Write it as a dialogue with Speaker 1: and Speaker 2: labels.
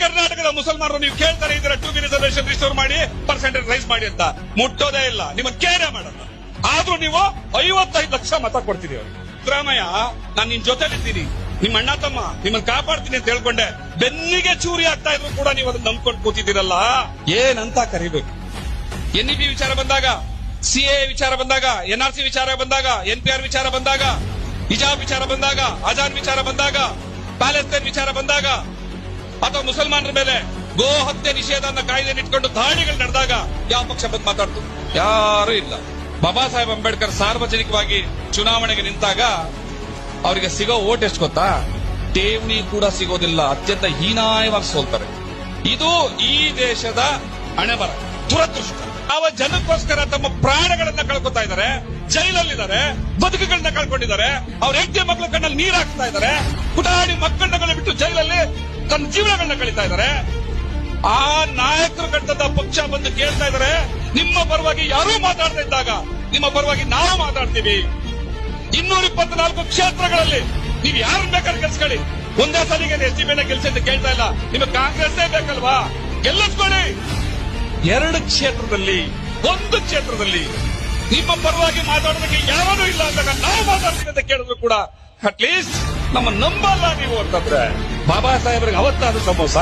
Speaker 1: ಕರ್ನಾಟಕದ ಮುಸಲ್ಮಾನರು ನೀವು ಕೇಳ್ತಾರೆ ಇದ್ರೆ 2B ರಿಸರ್ವೇಶನ್ ರಿಸ್ಟೋರ್ ಮಾಡಿ ಪರ್ಸೆಂಟೇಜ್ ರೈಸ್ ಮಾಡಿ ಅಂತ ಮುಟ್ಟೋದೇ ಇಲ್ಲ, ನಿಮ್ಮನ್ನ ಕೇರೆ ಮಾಡಲ್ಲ. ಆದ್ರೂ ನೀವು 55 ಲಕ್ಷ ಮತ ಕೊಡ್ತೀರಿ ಅವ್ರಿಗೆ. ಸಿದ್ದರಾಮಯ್ಯ, ನಾನು ನಿನ್ ಜೊತೆಲಿದ್ದೀನಿ, ನಿಮ್ಮ ಅಣ್ಣ ತಮ್ಮ, ನಿಮ್ಮನ್ನ ಕಾಪಾಡ್ತೀನಿ ಅಂತ ಹೇಳ್ಕೊಂಡೆ ಬೆನ್ನಿಗೆ ಚೂರಿ ಆಗ್ತಾ ಇದ್ರು ಕೂಡ ನೀವು ಅದನ್ನ ನಂಬ್ಕೊಂಡು ಕೂತಿದ್ದೀರಲ್ಲ, ಏನಂತ ಕರಿಬೇಕು? NEP ವಿಚಾರ ಬಂದಾಗ, CA ವಿಚಾರ ಬಂದಾಗ, NRC ವಿಚಾರ ಬಂದಾಗ, NPR ವಿಚಾರ ಬಂದಾಗ, ಹಿಜಾಬ್ ವಿಚಾರ ಬಂದಾಗ, ಅಜಾನ್ ವಿಚಾರ ಬಂದಾಗ, ಪ್ಯಾಲೆಸ್ತೈನ್ ವಿಚಾರ ಬಂದಾಗ, ಅಥವಾ ಮುಸಲ್ಮಾನರ ಮೇಲೆ ಗೋ ಹತ್ಯೆ ನಿಷೇಧ ಕಾಯ್ದೆ ಇಟ್ಕೊಂಡು ದಾಳಿಗಳು ನಡೆದಾಗ ಯಾವ ಪಕ್ಷ ಬಂದು ಮಾತಾಡ್ತು? ಯಾರು ಇಲ್ಲ. ಬಾಬಾ ಸಾಹೇಬ್ ಅಂಬೇಡ್ಕರ್ ಸಾರ್ವಜನಿಕವಾಗಿ ಚುನಾವಣೆಗೆ ನಿಂತಾಗ ಅವರಿಗೆ ಸಿಗೋ ಓಟ್ ಎಷ್ಟು ಗೊತ್ತಾ? ಠೇವಣಿ ಕೂಡ ಸಿಗೋದಿಲ್ಲ, ಅತ್ಯಂತ ಹೀನಾಯವಾಗಿ ಸೋಲ್ತಾರೆ. ಇದು ಈ ದೇಶದ ಹಣೆಬರ, ದುರದೃಷ್ಟ. ಯಾವ ಜನಕ್ಕೋಸ್ಕರ ತಮ್ಮ ಪ್ರಾಣಗಳನ್ನ ಕಳ್ಕೊತಾ ಇದ್ದಾರೆ, ಜೈಲಲ್ಲಿದ್ದಾರೆ, ಬದುಕುಗಳನ್ನ ಕಳ್ಕೊಂಡಿದ್ದಾರೆ, ಅವ್ರ ಹೆಂಡತಿ ಮಕ್ಕಳ ಕಣ್ಣಲ್ಲಿ ನೀರ್ ಹಾಕ್ತಾ ಇದ್ದಾರೆ, ಪುಟಾಣಿ ಮಕ್ಕಳನ್ನ ಬಿಟ್ಟು ಜೈಲಲ್ಲಿ ತನ್ನ ಜೀವನಗಳನ್ನ ಕಳೀತಾ ಇದ್ದಾರೆ. ಆ ನಾಯಕರು ಕಟ್ಟದ ಪಕ್ಷ ಬಂದು ಕೇಳ್ತಾ ಇದ್ದಾರೆ, ನಿಮ್ಮ ಪರವಾಗಿ ಯಾರೂ ಮಾತಾಡ್ತಾ ಇದ್ದಾಗ ನಿಮ್ಮ ಪರವಾಗಿ ನಾವು ಮಾತಾಡ್ತೀವಿ. 224 ಕ್ಷೇತ್ರಗಳಲ್ಲಿ ನೀವು ಯಾರನ್ನ ಬೇಕಾದ್ರೆ ಗೆಲ್ಸ್ಕೊಳ್ಳಿ, ಒಂದೇ ಸಲಿಗೆ SDPನ ಗೆಲ್ಸಿ ಅಂತ ಕೇಳ್ತಾ ಇಲ್ಲ. ನಿಮಗೆ ಕಾಂಗ್ರೆಸ್ಸೇ ಬೇಕಲ್ವಾ? ಗೆಲ್ಲಿಸ್ಕೊಳ್ಳಿ. 2 ಕ್ಷೇತ್ರದಲ್ಲಿ, 1 ಕ್ಷೇತ್ರದಲ್ಲಿ ನಿಮ್ಮ ಪರವಾಗಿ ಮಾತಾಡೋದಕ್ಕೆ ಯಾರೂ ಇಲ್ಲ ಅಂದಾಗ ನಾವು ಮಾತಾಡ್ತೀವಿ ಅಂತ ಕೇಳಿದ್ರು ಕೂಡ ಅಟ್ಲೀಸ್ಟ್ ನಮ್ಮ ನಂಬಲ್ಲ ನೀವು ಅಂತಂದ್ರೆ ಬಾಬಾ ಸಾಹೇಬ್ರಿಗೆ ಅವತ್ತಾದ ಸಮೋಸ